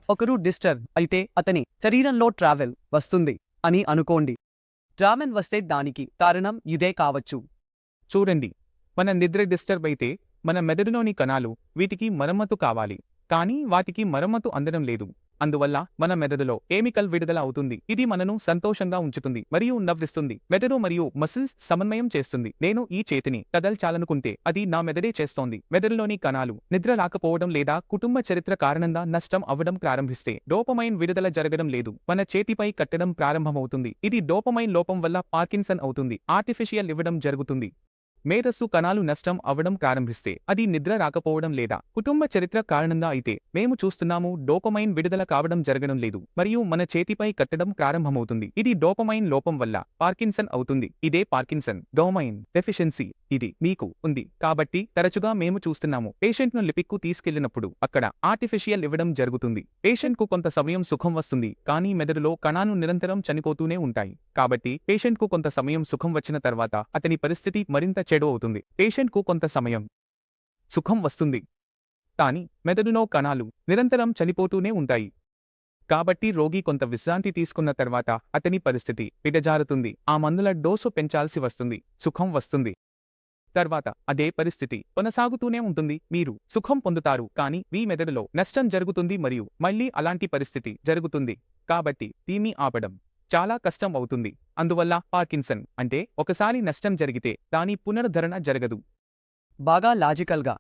ఒకరు డిస్టర్బ్ అయితే అతని శరీరంలో ట్రావెల్ వస్తుంది అని అనుకోండి. ట్రావెల్ వస్తే దానికి కారణం ఇదే కావచ్చు. చూడండి, మన నిద్ర డిస్టర్బ్ అయితే మన మెదడులోని కణాలు వీటికి మరమ్మతు కావాలి, కానీ వాటికి మరమ్మతు అందడం లేదు. అందువల్ల మన మెదడులో కెమికల్ విడుదల అవుతుంది. ఇది మనను సంతోషంగా ఉంచుతుంది మరియు నవ్విస్తుంది. మెదడు మరియు మసిల్స్ సమన్వయం చేస్తుంది. నేను ఈ చేతిని కదల్చాలనుకుంటే అది నా మెదడే చేస్తోంది. మెదడులోని కణాలు నిద్ర రాకపోవడం లేదా కుటుంబ చరిత్ర కారణంగా నష్టం అవ్వడం ప్రారంభిస్తే డోపమైన్ విడుదల జరగడం లేదు. మన చేతిపై కట్టడం ప్రారంభమవుతుంది. ఇది డోపమైన్ లోపం వల్ల పార్కిన్సన్ అవుతుంది. ఆర్టిఫిషియల్ ఇవ్వడం జరుగుతుంది. మేధస్సు కణాలు నష్టం అవ్వడం ప్రారంభిస్తే అది నిద్ర రాకపోవడం లేదా కుటుంబ చరిత్ర కారణంగా అయితే మేము చూస్తున్నాము డోపమైన్ విడుదల కావడం జరగడం లేదు మరియు మన చేతిపై కట్టడం ప్రారంభమవుతుంది. ఇది డోపమైన్ లోపం వల్ల పార్కిన్సన్ అవుతుంది. ఇదే పార్కిన్సన్ డోపమైన్ డెఫిషియన్సీ. ఇది మీకు ఉంది కాబట్టి తరచుగా మేము చూస్తున్నాము పేషెంట్ ను లిపిక్ కు తీసుకెళ్లినప్పుడు అక్కడ ఆర్టిఫిషియల్ ఇవ్వడం జరుగుతుంది. పేషెంట్ కు కొంత సమయం సుఖం వస్తుంది, కానీ మెదడులో కణాలు నిరంతరం చనిపోతూనే ఉంటాయి. కాబట్టి పేషెంట్ కు కొంత సమయం సుఖం వచ్చిన తర్వాత అతని పరిస్థితి మరింత చెడు అవుతుంది. పేషెంట్ కు కొంత సమయం సుఖం వస్తుంది, కానీ మెదడులో కణాలు నిరంతరం చనిపోతూనే ఉంటాయి. కాబట్టి రోగి కొంత విశ్రాంతి తీసుకున్న తర్వాత అతని పరిస్థితి పిడజారుతుంది. ఆ మందుల డోసు పెంచాల్సి వస్తుంది. సుఖం వస్తుంది. తర్వాత అదే పరిస్థితి కొనసాగుతూనే ఉంటుంది. మీరు సుఖం పొందుతారు, కానీ మీ మెదడులో నష్టం జరుగుతుంది మరియు మళ్లీ అలాంటి పరిస్థితి జరుగుతుంది. కాబట్టి దీన్ని ఆపడం చాలా కష్టం అవుతుంది. అందువల్ల పార్కిన్సన్ అంటే ఒకసారి నష్టం జరిగితే దాని పునరుద్ధరణ జరగదు. బాగా లాజికల్గా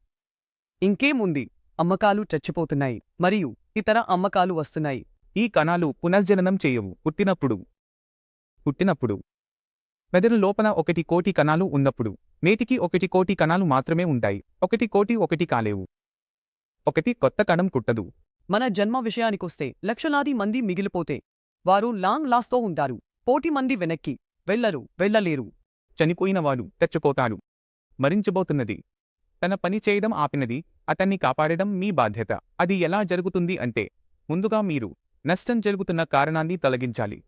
ఇంకేముంది, అమ్మకాలు చచ్చిపోతున్నాయి మరియు ఇతర అమ్మకాలు వస్తున్నాయి. ఈ కణాలు పునర్జననం చేయవు. పుట్టినప్పుడు మెదడు లోపల 1 కోటి కణాలు ఉన్నప్పుడు నేటికి 1 కోటి కణాలు మాత్రమే ఉంటాయి. 1 కోటి 1 కాలేవు. 1 కొత్త కణం పుట్టదు. మన జన్మ విషయానికొస్తే లక్షలాది మంది మిగిలిపోతే వారు లాంగ్ లాస్తో ఉంటారు. కోటి మంది వెనక్కి వెళ్ళలేరు. చనిపోయినవాడు చచ్చిపోతాడు. మరించబోతున్నది తన పని చేయడం ఆపినది అతన్ని కాపాడడం మీ బాధ్యత. అది ఎలా జరుగుతుంది అంటే ముందుగా మీరు నష్టం జరుగుతున్న కారణాన్ని తొలగించాలి.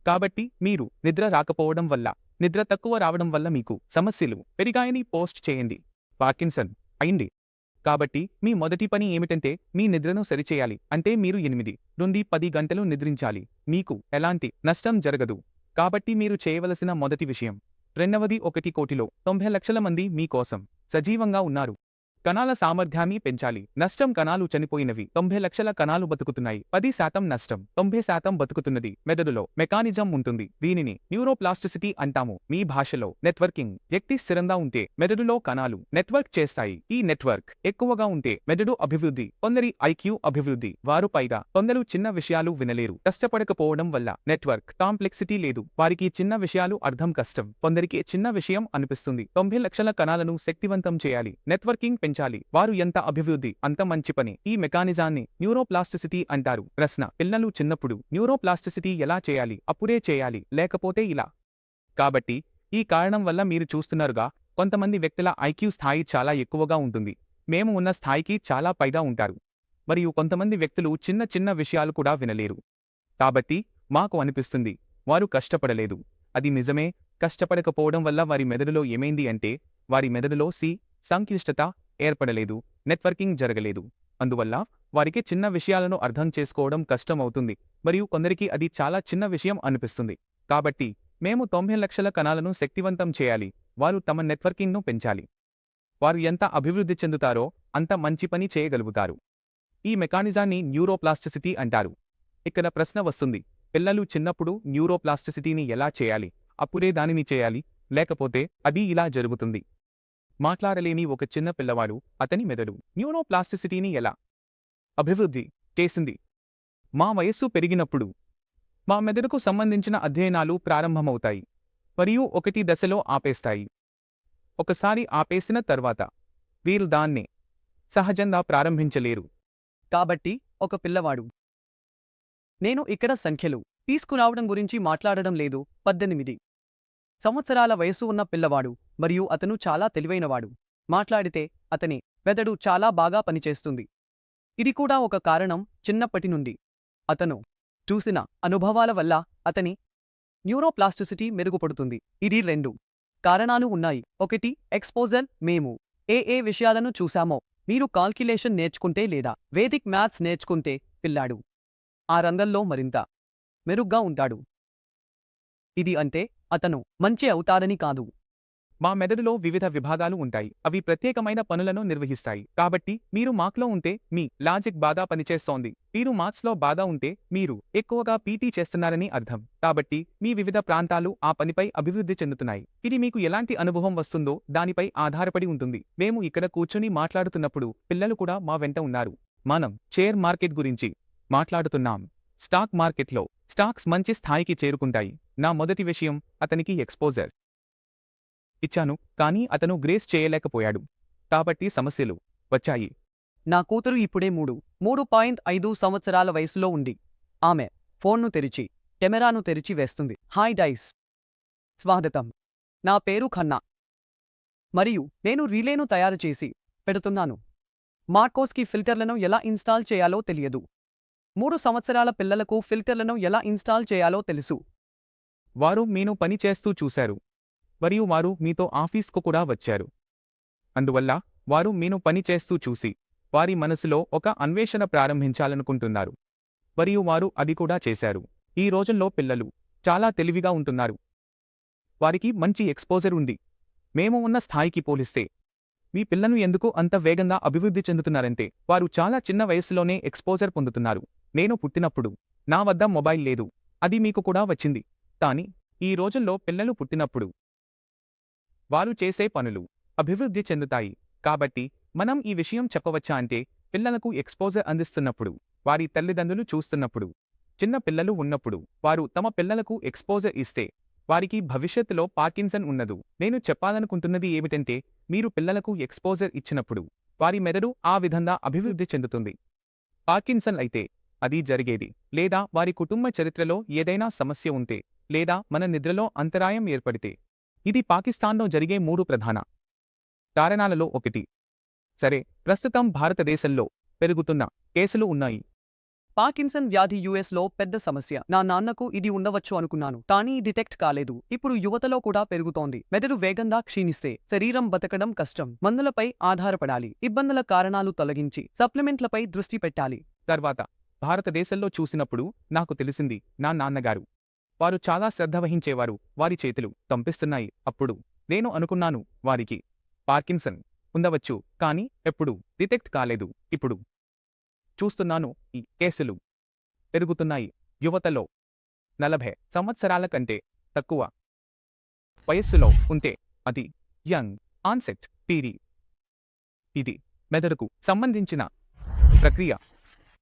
కాబట్టి మీరు నిద్ర రాకపోవడం వల్ల, నిద్ర తక్కువ రావడం వల్ల మీకు సమస్యలు పెరిగాయని పోస్ట్ చేయండి. పార్కిన్సన్ అయింది. కాబట్టి మీ మొదటి పని ఏమిటంటే మీ నిద్రను సరిచేయాలి. అంటే మీరు 8 నుండి 10 గంటలు నిద్రించాలి. మీకు ఎలాంటి నష్టం జరగదు. కాబట్టి మీరు చేయవలసిన మొదటి విషయం. రెండవది 1 కోటిలో 90 లక్షల మంది మీ కోసం సజీవంగా ఉన్నారు. కణాల సామర్థ్యాన్ని పెంచాలి. నష్టం కణాలు చనిపోయినవి. 90 లక్షల కణాలు బతుకుతున్నాయి. 10% నష్టం, 90% బతుకుతున్నది. మెదడులో మెకానిజం ఉంటుంది. దీనిని న్యూరోప్లాస్టిసిటీ అంటాము. మీ భాషలో నెట్వర్కింగ్. వ్యక్తి స్థిరంగా ఉంటే మెదడులో కణాలు నెట్వర్క్ చేస్తాయి. ఈ నెట్వర్క్ ఎక్కువగా ఉంటే మెదడు అభివృద్ధి. కొందరి ఐక్యూ అభివృద్ధి. వారు పైగా కొందరు చిన్న విషయాలు వినలేరు. కష్టపడకపోవడం వల్ల నెట్వర్క్ కాంప్లెక్సిటీ లేదు. వారికి చిన్న విషయాలు అర్థం కష్టం. కొందరికి చిన్న విషయం అనిపిస్తుంది. 90 లక్షల కణాలను శక్తివంతం చేయాలి. నెట్వర్కింగ్ పెంచాలి. వారు ఎంత అభివృద్ధి అంత మంచి పని. ఈ మెకానిజాన్ని న్యూరోప్లాస్టిసిటీ అంటారు. ప్రశ్న: పిల్లలు చిన్నప్పుడు న్యూరోప్లాస్టిసిటీ ఎలా చేయాలి? అప్పుడే చేయాలి, లేకపోతే ఇలా. కాబట్టి ఈ కారణం వల్ల మీరు చూస్తున్నారుగా, కొంతమంది వ్యక్తుల ఐక్యూ స్థాయి చాలా ఎక్కువగా ఉంటుంది. మేము ఉన్న స్థాయికి చాలా పైగా ఉంటారు. మరియు కొంతమంది వ్యక్తులు చిన్న చిన్న విషయాలు కూడా వినలేరు. కాబట్టి మాకు అనిపిస్తుంది వారు కష్టపడలేదు. అది నిజమే. కష్టపడకపోవడం వల్ల వారి మెదడులో ఏమైంది అంటే వారి మెదడులో సంక్లిష్టత ఏర్పడలేదు. నెట్వర్కింగ్ జరగలేదు. అందువల్ల వారికి చిన్న విషయాలను అర్థం చేసుకోవడం కష్టం అవుతుంది మరియు కొందరికి అది చాలా చిన్న విషయం అనిపిస్తుంది. కాబట్టి మేము 90 లక్షల కణాలను శక్తివంతం చేయాలి. వారు తమ నెట్వర్కింగ్ను పెంచాలి. వారు ఎంత అభివృద్ధి చెందుతారో అంత మంచి పని చేయగలుగుతారు. ఈ మెకానిజాన్ని న్యూరోప్లాస్టిసిటీ అంటారు. ఇక్కడ ప్రశ్న వస్తుంది: పిల్లలు చిన్నప్పుడు న్యూరోప్లాస్టిసిటీని ఎలా చేయాలి? అప్పుడే దానిని చేయాలి, లేకపోతే అది ఇలా జరుగుతుంది. మాట్లాడలేని ఒక చిన్న పిల్లవాడు, అతని మెదడు న్యూరోప్లాస్టిసిటీని ఎలా అభివృద్ధి చేసింది? మా వయస్సు పెరిగినప్పుడు మా మెదడుకు సంబంధించిన అధ్యయనాలు ప్రారంభమవుతాయి మరియు 1 దశలో ఆపేస్తాయి. ఒకసారి ఆపేసిన తర్వాత వీరు దాన్ని సహజంగా ప్రారంభించలేరు. కాబట్టి ఒక పిల్లవాడు, నేను ఇక్కడ సంఖ్యలు తీసుకురావడం గురించి మాట్లాడడం లేదు, 18 సంవత్సరాల వయస్సు ఉన్న పిల్లవాడు మరియు అతను చాలా తెలివైనవాడు మాట్లాడితే అతని మెదడు చాలా బాగా పనిచేస్తుంది. ఇది కూడా ఒక కారణం. చిన్నప్పటి నుండి అతను చూసిన అనుభవాల వల్ల అతని న్యూరోప్లాస్టిసిటీ మెరుగుపడుతుంది. ఇది 2 కారణాలు ఉన్నాయి. 1 ఎక్స్పోజర్. మేము ఏ విషయాలను చూశామో మీరు కాల్క్యులేషన్ నేర్చుకుంటే లేదా వేదిక్ మ్యాథ్స్ నేర్చుకుంటే పిల్లాడు ఆ రంగంలో మరింత మెరుగ్గా ఉంటాడు. ఇది అంటే అతను మంచి అవుతాడని కాదు. మా మెదడులో వివిధ విభాగాలు ఉంటాయి. అవి ప్రత్యేకమైన పనులను నిర్వహిస్తాయి. కాబట్టి మీరు మాక్లో ఉంటే మీ లాజిక్ బాగా పనిచేస్తోంది. మీరు మాథ్స్లో బాగా ఉంటే మీరు ఎక్కువగా పీటీ చేస్తున్నారని అర్థం. కాబట్టి మీ వివిధ ప్రాంతాలు ఆ పనిపై అభివృద్ధి చెందుతున్నాయి. ఇది మీకు ఎలాంటి అనుభవం వస్తుందో దానిపై ఆధారపడి ఉంటుంది. మేము ఇక్కడ కూర్చుని మాట్లాడుతున్నప్పుడు పిల్లలు కూడా మా వెంట ఉన్నారు. మనం షేర్ మార్కెట్ గురించి మాట్లాడుతున్నాం. స్టాక్ మార్కెట్లో స్టాక్స్ మంచి స్థాయికి చేరుకుంటాయి. నా మొదటి విషయం అతనికి ఎక్స్పోజర్ ఇచ్చాను, కానీ అతను గ్రేస్ చేయలేకపోయాడు. కాబట్టి సమస్యలు వచ్చాయి. నా కూతురు ఇప్పుడే 3.5 సంవత్సరాల వయసులో ఉంది. ఆమె ఫోన్ను తెరిచి కెమెరాను తెరిచి వేస్తుంది. హాయ్ డైస్. స్వాగతం. నా పేరు ఖన్నా. మరియు నేను రీలేను తయారు చేసి పెడుతున్నాను. మార్కోస్కి ఫిల్టర్లను ఎలా ఇన్స్టాల్ చేయాలో తెలియదు. 3 సంవత్సరాల పిల్లలకు ఫిల్టర్లను ఎలా ఇన్స్టాల్ చేయాలో తెలుసు. వారు మీను పని చేస్తూ చూశారు, మరియు వారు మీతో ఆఫీస్కు కూడా వచ్చారు. అందువల్ల వారు మీను పని చేస్తూ చూసి వారి మనసులో ఒక అన్వేషణ ప్రారంభించాలనుకుంటున్నారు, మరియు వారు అది కూడా చేశారు. ఈ రోజుల్లో పిల్లలు చాలా తెలివిగా ఉంటున్నారు. వారికి మంచి ఎక్స్పోజర్ ఉంది. మేము ఉన్న స్థాయికి పోలిస్తే మీ పిల్లలు ఎందుకు అంత వేగంగా అభివృద్ధి చెందుతున్నారంటే వారు చాలా చిన్న వయస్సులోనే ఎక్స్పోజర్ పొందుతున్నారు. నేను పుట్టినప్పుడు నా వద్ద మొబైల్ లేదు. అది మీకు కూడా వచ్చింది. కానీ ఈ రోజుల్లో పిల్లలు పుట్టినప్పుడు వారు చేసే పనులు అభివృద్ధి చెందుతాయి. కాబట్టి మనం ఈ విషయం చెప్పవచ్చా అంటే పిల్లలకు ఎక్స్పోజర్ అందిస్తున్నప్పుడు, వారి తల్లిదండ్రులు చూస్తున్నప్పుడు, చిన్న పిల్లలు ఉన్నప్పుడు వారు తమ పిల్లలకు ఎక్స్పోజర్ ఇస్తే వారికి భవిష్యత్తులో పార్కిన్సన్ ఉండదు. నేను చెప్పాలనుకుంటున్నది ఏమిటంటే మీరు పిల్లలకు ఎక్స్పోజర్ ఇచ్చినప్పుడు వారి మెదడు ఆ విధంగా అభివృద్ధి చెందుతుంది. పార్కిన్సన్ అయితే అది జరిగేది, లేదా వారి కుటుంబ చరిత్రలో ఏదైనా సమస్య ఉంటే, లేదా మన నిద్రలో అంతరాయం ఏర్పడితే. ఇది పాకిస్తాన్లో జరిగే 3 ప్రధాన కారణాలలో ఒకటి. సరే, ప్రస్తుతం భారతదేశంలో పెరుగుతున్న కేసులు ఉన్నాయి. పార్కిన్సన్ వ్యాధి యుఎస్లో పెద్ద సమస్య. నా నాన్నకు ఇది ఉండవచ్చు అనుకున్నాను, కానీ డిటెక్ట్ కాలేదు. ఇప్పుడు యువతలో కూడా పెరుగుతోంది. మెదడు వేగంగా క్షీణిస్తే శరీరం బతకడం కష్టం. మందులపై ఆధారపడాలి. ఇబ్బందుల కారణాలు తొలగించి సప్లిమెంట్లపై దృష్టి పెట్టాలి. తర్వాత భారతదేశంలో చూసినప్పుడు నాకు తెలిసింది నా నాన్నగారు. వారు చాలా శ్రద్ధ వహించేవారు. వారి చేతులు కంపిస్తున్నాయి. అప్పుడు నేను అనుకున్నాను వారికి పార్కిన్సన్ ఉండవచ్చు, కానీ ఎప్పుడూ డిటెక్ట్ కాలేదు. ఇప్పుడు చూస్తున్నాను ఈ కేసులు పెరుగుతున్నాయి. యువతలో 40 సంవత్సరాల కంటే తక్కువ వయస్సులో ఉంటే అది యంగ్ ఆన్సెట్ పీరి. ఇది మెదడుకు సంబంధించిన ప్రక్రియ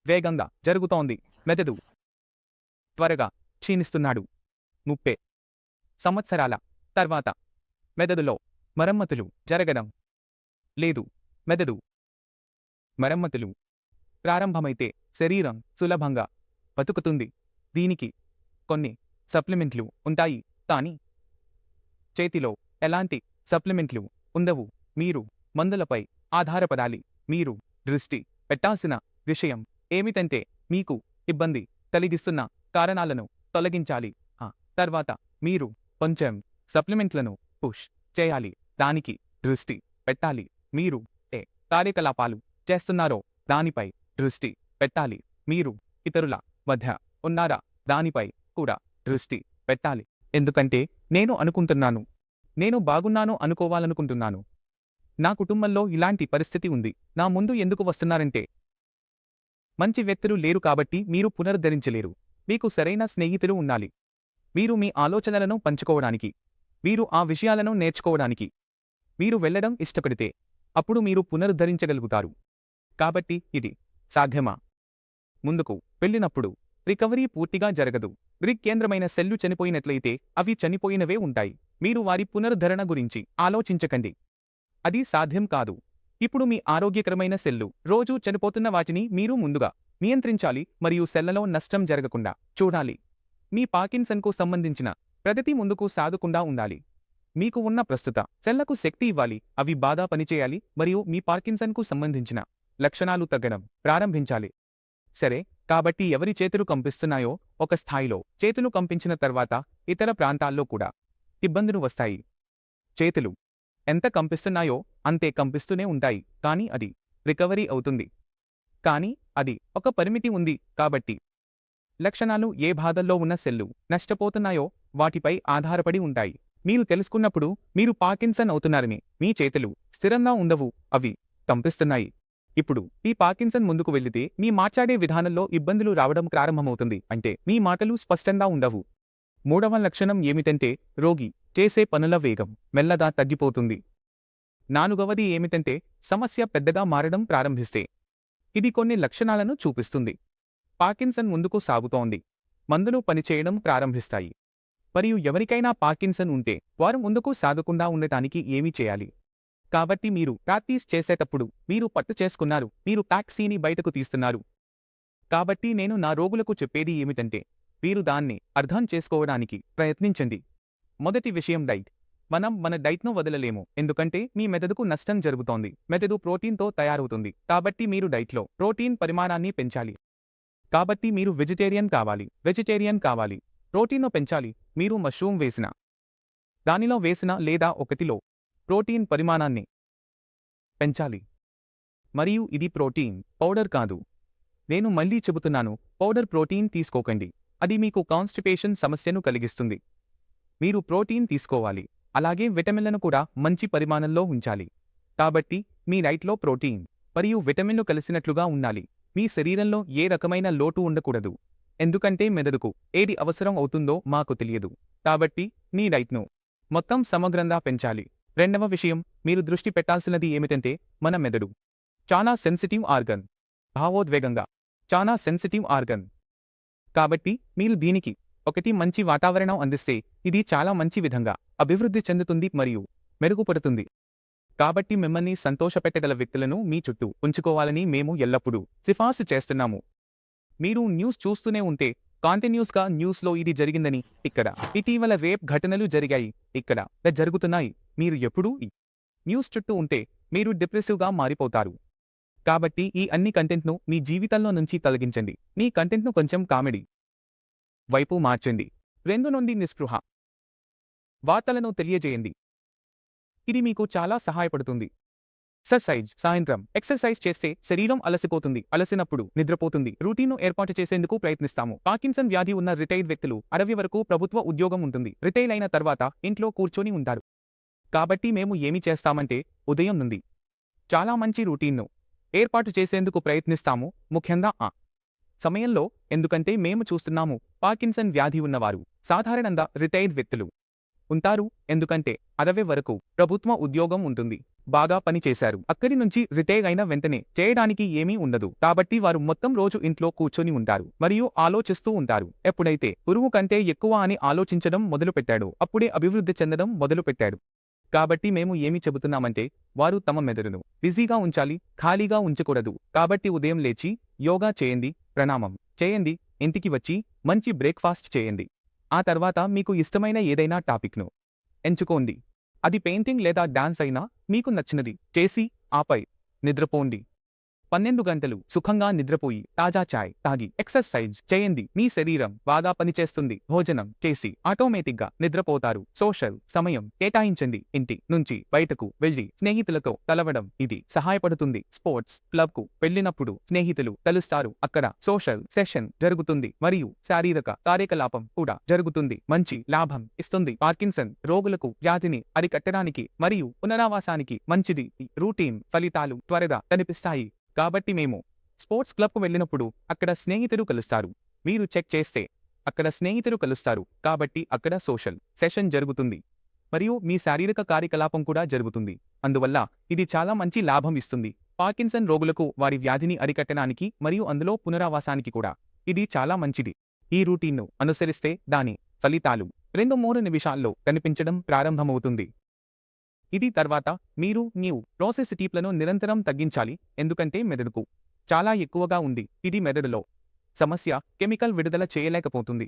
వేగంగా జరుగుతోంది. మెదడు త్వరగా క్షీణిస్తున్నాడు. 30 సంవత్సరాల తర్వాత మెదడులో మరమ్మతులు జరగడం లేదు. మెదడు మరమ్మతులు ప్రారంభమైతే శరీరం సులభంగా బతుకుతుంది. దీనికి కొన్ని సప్లిమెంట్లు ఉంటాయి, కానీ చేతిలో ఎలాంటి సప్లిమెంట్లు ఉండవు. మీరు మందులపై ఆధారపడాలి. మీరు దృష్టి పెట్టాల్సిన విషయం ఏమిటంటే మీకు ఇబ్బంది కలిగిస్తున్న కారణాలను తొలగించాలి. ఆ తర్వాత మీరు కొంచెం సప్లిమెంట్లను పుష్ చేయాలి. దానికి దృష్టి పెట్టాలి. మీరు ఏ కార్యకలాపాలు చేస్తున్నారో దానిపై దృష్టి పెట్టాలి. మీరు ఇతరుల మధ్య ఉన్నారా దానిపై కూడా దృష్టి పెట్టాలి. ఎందుకంటే నేను అనుకుంటున్నాను, నేను బాగున్నాను అనుకోవాలనుకుంటున్నాను. నా కుటుంబంలో ఇలాంటి పరిస్థితి ఉంది. నా ముందు ఎందుకు వస్తున్నారంటే మంచి వ్యక్తులు లేరు కాబట్టి మీరు పునరుద్ధరించలేరు. మీకు సరైన స్నేహితులు ఉండాలి. మీరు మీ ఆలోచనలను పంచుకోవడానికి, మీరు ఆ విషయాలను నేర్చుకోవడానికి మీరు వెళ్లడం ఇష్టపడితే అప్పుడు మీరు పునరుద్ధరించగలుగుతారు. కాబట్టి ఇది సాధ్యమా? ముందుకు వెళ్ళినప్పుడు రికవరీ పూర్తిగా జరగదు. గ్రిగ్ కేంద్రమైన సెల్లు చనిపోయినట్లయితే అవి చనిపోయినవే ఉంటాయి. మీరు వారి పునరుద్ధరణ గురించి ఆలోచించకండి. అది సాధ్యం కాదు. ఇప్పుడు మీ ఆరోగ్యకరమైన సెల్లు రోజూ చనిపోతున్న వాటిని మీరు ముందుగా నియంత్రించాలి మరియు సెల్లలో నష్టం జరగకుండా చూడాలి. మీ పార్కిన్సన్కు సంబంధించిన ప్రగతి ముందుకు సాగకుండా ఉండాలి. మీకు ఉన్న ప్రస్తుత సెల్లకు శక్తి ఇవ్వాలి. అవి బాగా పనిచేయాలి మరియు మీ పార్కిన్సన్కు సంబంధించిన లక్షణాలు తగ్గడం ప్రారంభించాలి. సరే, కాబట్టి ఎవరి చేతులు కంపిస్తున్నాయో ఒక స్థాయిలో చేతులు కంపించిన తర్వాత ఇతర ప్రాంతాల్లో కూడా ఇబ్బందులు వస్తాయి. చేతులు ఎంత కంపిస్తున్నాయో అంతే కంపిస్తూనే ఉంటాయి, కానీ అది రికవరీ అవుతుంది. కానీ అది ఒక పరిమితి ఉంది. కాబట్టి లక్షణాలు ఏ భాగంలో ఉన్న సెల్లు నష్టపోతున్నాయో వాటిపై ఆధారపడి ఉంటాయి. మీరు తెలుసుకున్నప్పుడు మీరు పార్కిన్సన్ అవుతున్నారని మీ చేతులు స్థిరంగా ఉండవు, అవి కంపిస్తున్నాయి. ఇప్పుడు ఈ పార్కిన్సన్ ముందుకు వెళ్లితే మీ మాట్లాడే విధానంలో ఇబ్బందులు రావడం ప్రారంభమవుతుంది, అంటే మీ మాటలు స్పష్టంగా ఉండవు. మూడవ లక్షణం ఏమిటంటే రోగి చేసే పనుల వేగం మెల్లగా తగ్గిపోతుంది. నాలుగవది ఏమిటంటే సమస్య పెద్దగా మారడం ప్రారంభిస్తే. ఇది కొన్ని లక్షణాలను చూపిస్తుంది. పార్కిన్సన్ ముందుకు సాగుతోంది. మందులు పనిచేయడం ప్రారంభిస్తాయి. మరియు ఎవరికైనా పార్కిన్సన్ ఉంటే వారు ముందుకు సాగకుండా ఉండటానికి ఏమి చేయాలి? కాబట్టి మీరు ప్రాక్టీస్ చేసేటప్పుడు మీరు పట్టు చేసుకున్నారు, మీరు టాక్సీని బయటకు తీస్తున్నారు. కాబట్టి నేను నా రోగులకు చెప్పేది ఏమిటంటే మీరు దాన్ని అర్థం చేసుకోవడానికి ప్రయత్నించండి. మొదటి విషయం డైట్. మనం మన డైట్ను వదలలేము, ఎందుకంటే మీ మెదడుకు నష్టం జరుగుతోంది. మెదడు ప్రోటీన్తో తయారవుతుంది, కాబట్టి మీరు డైట్లో ప్రోటీన్ పరిమాణాన్ని పెంచాలి. కాబట్టి మీరు వెజిటేరియన్ కావాలి. ప్రోటీన్ను పెంచాలి. మీరు మష్రూమ్ వేసిన దానిలో వేసిన లేదా ఒకటిలో ప్రోటీన్ పరిమాణాన్ని పెంచాలి. మరియు ఇది ప్రోటీన్ పౌడర్ కాదు. నేను మళ్ళీ చెబుతున్నాను, పౌడర్ ప్రోటీన్ తీసుకోకండి. అది మీకు కాన్స్టిపేషన్ సమస్యను కలిగిస్తుంది. మీరు ప్రోటీన్ తీసుకోవాలి, అలాగే విటమిన్లను కూడా మంచి పరిమాణంలో ఉంచాలి. కాబట్టి మీ డైట్లో ప్రోటీన్ మరియు విటమిన్లు కలిసినట్లుగా ఉండాలి. మీ శరీరంలో ఏ రకమైన లోటు ఉండకూడదు, ఎందుకంటే మెదడుకు ఏది అవసరం అవుతుందో మాకు తెలియదు. కాబట్టి మీ డైట్ను మొత్తం సమగ్రంగా పెంచాలి. రెండవ విషయం మీరు దృష్టి పెట్టాల్సినది ఏమిటంటే మన మెదడు చాలా సెన్సిటివ్ ఆర్గన్, భావోద్వేగంగా చాలా సెన్సిటివ్ ఆర్గన్. కాబట్టి మీరు దీనికి ఒకటి మంచి వాతావరణం అందిస్తే ఇది చాలా మంచి విధంగా అభివృద్ధి చెందుతుంది మరియు మెరుగుపడుతుంది. కాబట్టి మిమ్మల్ని సంతోషపెట్టగల వ్యక్తులను మీ చుట్టూ ఉంచుకోవాలని మేము ఎల్లప్పుడూ సిఫార్సు చేస్తున్నాము. మీరు న్యూస్ చూస్తూనే ఉంటే కాంటిన్యూస్గా న్యూస్లో ఇది జరిగిందని, ఇక్కడ ఇటీవల రేప్ ఘటనలు జరిగాయి, ఇక్కడ జరుగుతున్నాయి. మీరు ఎప్పుడూ ఈ న్యూస్ చుట్టూ ఉంటే మీరు డిప్రెసివ్గా మారిపోతారు. కాబట్టి ఈ అన్ని కంటెంట్ను మీ జీవితంలో నుంచి తొలగించండి. మీ కంటెంట్ను కొంచెం కామెడీ వైపు మార్చండి. 2 నుండి నిస్పృహ వార్తలను తెలియజేయండి. ఇది మీకు చాలా సహాయపడుతుంది. సాయంత్రం ఎక్సర్సైజ్ చేస్తే శరీరం అలసిపోతుంది, అలసినప్పుడు నిద్రపోతుంది. రూటీన్ను ఏర్పాటు చేసేందుకు ప్రయత్నిస్తాము. పార్కిన్సన్ వ్యాధి ఉన్న రిటైర్డ్ వ్యక్తులు 60 వరకు ప్రభుత్వ ఉద్యోగం ఉంటుంది. రిటైర్ అయిన తర్వాత ఇంట్లో కూర్చొని ఉంటారు. కాబట్టి మేము ఏమి చేస్తామంటే ఉదయం నుండి చాలా మంచి రూటీన్ను ఏర్పాటు చేసేందుకు ప్రయత్నిస్తాము, ముఖ్యంగా ఆ సమయంలో, ఎందుకంటే మేము చూస్తున్నాము పార్కిన్సన్ వ్యాధి ఉన్నవారు సాధారణంగా రిటైర్డ్ వ్యక్తులు ఉంటారు, ఎందుకంటే 60 వరకు ప్రభుత్వ ఉద్యోగం ఉంటుంది. బాగా పని చేశారు. అక్కడి నుంచి రిటైర్ అయిన వెంటనే చేయడానికి ఏమీ ఉండదు. కాబట్టి వారు మొత్తం రోజు ఇంట్లో కూర్చొని ఉంటారు మరియు ఆలోచిస్తూ ఉంటారు. ఎప్పుడైతే పురుగు కంటే ఎక్కువ అని ఆలోచించడం మొదలుపెట్టాడో అప్పుడే అభివృద్ధి చెందడం మొదలుపెట్టాడు. కాబట్టి మేము ఏమి చెబుతున్నామంటే వారు తమ మెదడును బిజీగా ఉంచాలి, ఖాళీగా ఉంచకూడదు. కాబట్టి ఉదయం లేచి యోగా చేయండి, ప్రణామం చేయండి, ఇంటికి వచ్చి మంచి బ్రేక్ఫాస్ట్ చేయండి. ఆ తర్వాత మీకు ఇష్టమైన ఏదైనా టాపిక్ను ఎంచుకోండి. అది పెయింటింగ్ లేదా డాన్స్ అయినా మీకు నచ్చినది చేసి ఆపై నిద్రపోండి. 12 గంటలు సుఖంగా నిద్రపోయి తాజా చాయ్ తాగి ఎక్సర్సైజ్ చేయండి. మీ శరీరం బాగా పనిచేస్తుంది. భోజనం చేసి ఆటోమేటిక్గా నిద్రపోతారు. సోషల్ సమయం కేటాయించండి. ఇంటి నుంచి బయటకు వెళ్లి స్నేహితులతో కలవడం ఇది సహాయపడుతుంది. స్పోర్ట్స్ క్లబ్కు వెళ్ళినప్పుడు స్నేహితులు కలుస్తారు. అక్కడ సోషల్ సెషన్ జరుగుతుంది మరియు శారీరక కార్యకలాపం కూడా జరుగుతుంది. మంచి లాభం ఇస్తుంది. పార్కిన్సన్ రోగులకు వ్యాధిని అరికట్టడానికి మరియు పునరావాసానికి మంచిది. ఈ రూటీన్ ఫలితాలు త్వరగా కనిపిస్తాయి. కాబట్టి మేము స్పోర్ట్స్ క్లబ్కు వెళ్ళినప్పుడు అక్కడ స్నేహితులు కలుస్తారు. మీరు చెక్ చేస్తే అక్కడ స్నేహితులు కలుస్తారు. కాబట్టి అక్కడ సోషల్ సెషన్ జరుగుతుంది మరియు మీ శారీరక కార్యకలాపం కూడా జరుగుతుంది. అందువల్ల ఇది చాలా మంచి లాభం ఇస్తుంది. పార్కిన్సన్ రోగులకు వారి వ్యాధిని అరికట్టడానికి మరియు అందులో పునరావాసానికి కూడా ఇది చాలా మంచిది. ఈ రూటీన్ను అనుసరిస్తే దాని ఫలితాలు 2-3 నిమిషాల్లో కనిపించడం ప్రారంభమవుతుంది. ఇది తర్వాత మీరు న్యూ ప్రాసెస్ టీప్లను నిరంతరం తగ్గించాలి, ఎందుకంటే మెదడుకు చాలా ఎక్కువగా ఉంది. ఇది మెదడులో సమస్య కెమికల్ విడుదల చేయలేకపోతుంది.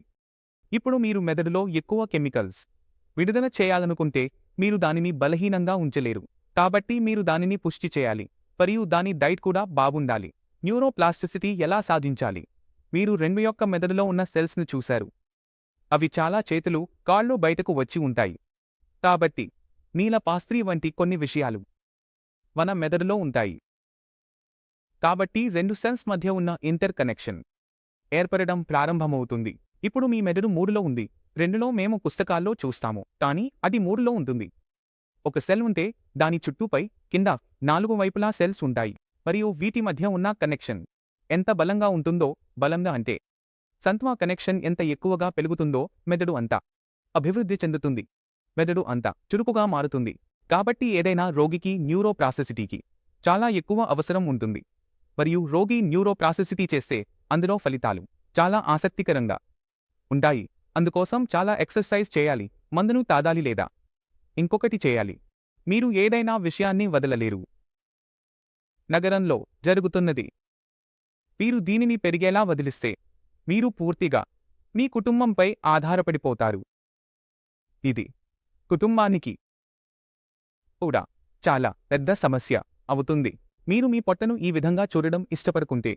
ఇప్పుడు మీరు మెదడులో ఎక్కువ కెమికల్స్ విడుదల చేయాలనుకుంటే మీరు దానిని బలహీనంగా ఉంచలేరు. కాబట్టి మీరు దానిని పుష్టి చేయాలి మరియు దాని డైట్ కూడా బాగుండాలి. న్యూరోప్లాస్టిసిటీ ఎలా సాధించాలి? మీరు 2 యొక్క మెదడులో ఉన్న సెల్స్ను చూశారు. అవి చాలా చేతులు, కాళ్ళు బయటకు వచ్చి ఉంటాయి. కాబట్టి నీలపాస్త్రి వంటి కొన్ని విషయాలు మన మెదడులో ఉంటాయి. కాబట్టి 2 సెల్స్ మధ్య ఉన్న ఇంటర్ కనెక్షన్ ఏర్పడడం ప్రారంభమవుతుంది. ఇప్పుడు మీ మెదడు 3లో ఉంది. 2లో మేము పుస్తకాల్లో చూస్తాము, కానీ అది 3లో ఉంటుంది. ఒక సెల్ ఉంటే దాని చుట్టూపై, కింద 4 వైపులా సెల్స్ ఉంటాయి, మరియు వీటి మధ్య ఉన్న కనెక్షన్ ఎంత బలంగా ఉంటుందో, బలంగా అంటే సంత్వా కనెక్షన్ ఎంత ఎక్కువగా పెరుగుతుందో మెదడు అంత అభివృద్ధి చెందుతుంది. మెదడు అంత చురుకుగా మారుతుంది. కాబట్టి ఏదైనా రోగికి న్యూరోప్లాస్టిసిటీకి చాలా ఎక్కువ అవసరం ఉంటుంది. మరియు రోగి న్యూరోప్లాస్టిసిటీ చేస్తే అందులో ఫలితాలు చాలా ఆసక్తికరంగా ఉంటాయి. అందుకోసం చాలా ఎక్సర్సైజ్ చేయాలి, మందును తాగాలి లేదా ఇంకొకటి చేయాలి. మీరు ఏదైనా విషయాన్ని వదలలేరు. నగరంలో జరుగుతున్నది. మీరు దీనిని పెరిగేలా వదిలిస్తే మీరు పూర్తిగా మీ కుటుంబంపై ఆధారపడిపోతారు. ఇది కుటుంబానికి కూడా చాలా పెద్ద సమస్య అవుతుంది. మీరు మీ పొట్టను ఈ విధంగా చూడడం ఇష్టపడుకుంటే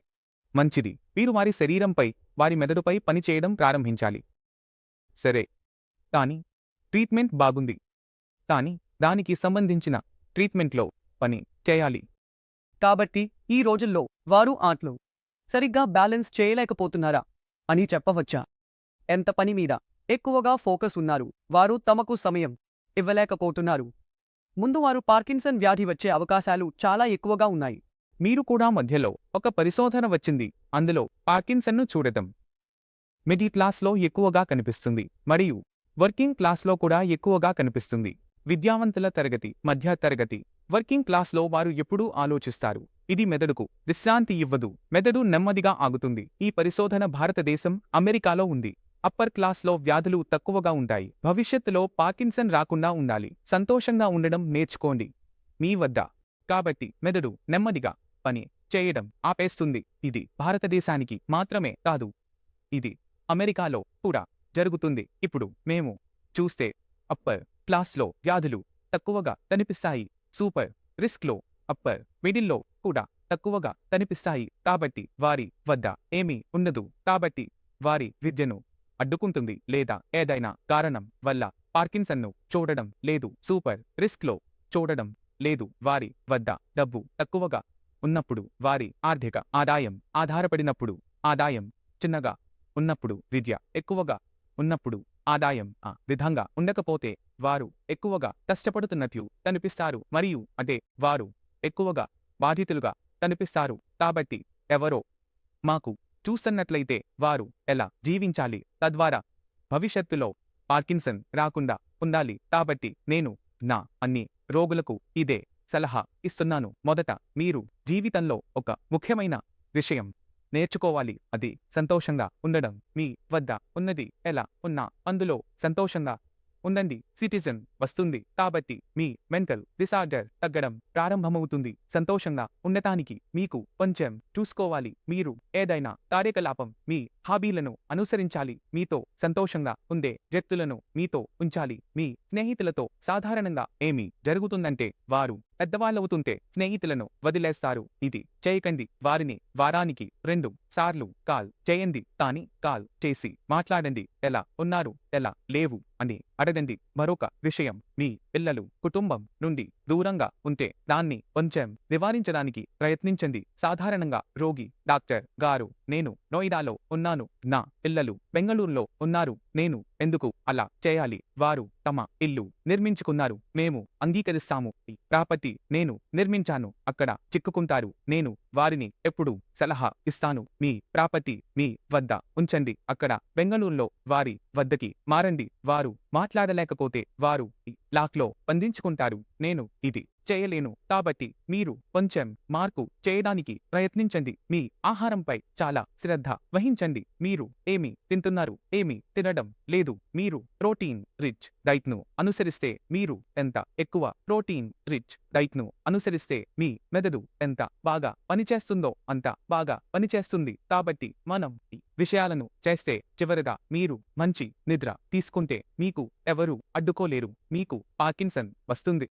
మంచిది. మీరు వారి శరీరంపై, వారి మెదడుపై పని చేయడం ప్రారంభించాలి. సరే, కానీ ట్రీట్మెంట్ బాగుంది, కానీ దానికి సంబంధించిన ట్రీట్మెంట్లో పని చేయాలి. కాబట్టి ఈ రోజుల్లో వారు ఆటలు సరిగ్గా బ్యాలెన్స్ చేయలేకపోతున్నారా అని చెప్పవచ్చా? ఎంత పని మీద ఎక్కువగా ఫోకస్ ఉన్నారు, వారు తమకు సమయం ఇవ్వలేకపోతున్నారు. ముందు వారు పార్కిన్సన్ వ్యాధి వచ్చే అవకాశాలు చాలా ఎక్కువగా ఉన్నాయి. మీరు కూడా మధ్యలో ఒక పరిశోధన వచ్చింది, అందులో పార్కిన్సన్ను చూడటం మిడిల్ క్లాస్లో ఎక్కువగా కనిపిస్తుంది, మరియు వర్కింగ్ క్లాస్లో కూడా ఎక్కువగా కనిపిస్తుంది. విద్యావంతుల తరగతి, మధ్య తరగతి, వర్కింగ్ క్లాస్లో వారు ఎప్పుడూ ఆలోచిస్తారు. ఇది మెదడుకు విశ్రాంతి ఇవ్వదు. మెదడు నెమ్మదిగా ఆగుతుంది. ఈ పరిశోధన భారతదేశం, అమెరికాలో ఉంది. అప్పర్ క్లాస్లో వ్యాధులు తక్కువగా ఉంటాయి. భవిష్యత్తులో పార్కిన్సన్ రాకుండా ఉండాలి. సంతోషంగా ఉండడం నేర్చుకోండి మీ వద్ద. కాబట్టి మెదడు నెమ్మదిగా పని చేయడం ఆపేస్తుంది. ఇది భారతదేశానికి మాత్రమే కాదు, ఇది అమెరికాలో కూడా జరుగుతుంది. ఇప్పుడు మేము చూస్తే అప్పర్ క్లాస్లో వ్యాధులు తక్కువగా కనిపిస్తాయి. సూపర్ రిస్క్లో, అప్పర్ మిడిల్లో కూడా తక్కువగా కనిపిస్తాయి. కాబట్టి వారి వద్ద ఏమీ ఉండదు. కాబట్టి వారి విద్యను అడ్డుకుంటుంది, లేదా ఏదైనా కారణం వల్ల పార్కిన్సన్ను చూడడం లేదు. సూపర్ రిస్క్లో చూడడం లేదు. వారి వద్ద డబ్బు తక్కువగా ఉన్నప్పుడు, వారి ఆర్థిక ఆదాయం ఆధారపడినప్పుడు, ఆదాయం చిన్నగా ఉన్నప్పుడు, విద్య ఎక్కువగా ఉన్నప్పుడు, ఆదాయం ఆ విధంగా ఉండకపోతే వారు ఎక్కువగా కష్టపడుతున్నట్లు కనిపిస్తారు, మరియు అదే వారు ఎక్కువగా బాధితులుగా కనిపిస్తారు. కాబట్టి ఎవరో మాకు చూస్తున్నట్లయితే వారు ఎలా జీవించాలి, తద్వారా భవిష్యత్తులో పార్కిన్సన్ రాకుండా ఉండాలి. కాబట్టి నేను నా అన్ని రోగులకు ఇదే సలహా ఇస్తున్నాను. మొదట మీరు జీవితంలో ఒక ముఖ్యమైన విషయం నేర్చుకోవాలి, అది సంతోషంగా ఉండడం. మీ వద్ద ఉన్నది ఎలా ఉన్నా అందులో సంతోషంగా ఉండండి. సిటిజన్ వస్తుంది, కాబట్టి మీ మెంటల్ డిసార్డర్ తగ్గడం ప్రారంభమవుతుంది. సంతోషంగా ఉండటానికి మీకు కొంచెం చూసుకోవాలి. మీరు ఏదైనా కార్యకలాపం, మీ హాబీలను అనుసరించాలి. మీతో సంతోషంగా ఉండే వ్యక్తులను మీతో ఉంచాలి. మీ స్నేహితులతో సాధారణంగా ఏమి జరుగుతుందంటే వారు పెద్దవాళ్ళవుతుంటే స్నేహితులను వదిలేస్తారు. ఇది చేయకండి. వారిని వారానికి 2 సార్లు కాల్ చేయండి, కానీ కాల్ చేసి మాట్లాడండి. ఎలా ఉన్నారు, ఎలా లేవు అని అడగండి. మరొక విషయం, మీ పిల్లలు కుటుంబం నుండి దూరంగా ఉంటే దాన్ని కొంచెం నివారించడానికి ప్రయత్నించండి. సాధారణంగా రోగి డాక్టర్ గారు, నేను నోయిడాలో ఉన్నాను, నా పిల్లలు బెంగళూరులో ఉన్నారు, నేను ఎందుకు అలా చేయాలి? వారు తమ ఇల్లు నిర్మించుకున్నారు, మేము అంగీకరిస్తాము. ఈ ప్రాపర్టీ నేను నిర్మించాను, అక్కడ చిక్కుకుంటారు. నేను వారిని ఎప్పుడు సలహా ఇస్తాను, మీ ప్రాపర్టీ మీ వద్ద ఉంచండి, అక్కడ బెంగళూరులో వారి వద్దకి మారండి. వారు మాట్లాడలేకపోతే వారు ఈ లాక్లో బంధించుకుంటారు. నేను ఇది చేయలేను. కాబట్టి మీరు కొంచెం మార్పు చేయడానికి ప్రయత్నించండి. మీ ఆహారంపై చాలా శ్రద్ధ వహించండి. మీరు ఏమి తింటున్నారు, ఏమి తినడం లేదు. మీరు ప్రోటీన్ రిచ్ డైట్ను అనుసరిస్తే, మీరు ఎంత ఎక్కువ ప్రోటీన్ రిచ్ డైట్ను అనుసరిస్తే మీ మెదడు ఎంత బాగా పనిచేస్తుందో అంత బాగా పనిచేస్తుంది. కాబట్టి మనం ఈ విషయాలను చేస్తే చివరగా మీరు మంచి నిద్ర తీసుకుంటే మీకు ఎవరూ అడ్డుకోలేరు. మీకు పార్కిన్సన్ వస్తుంది.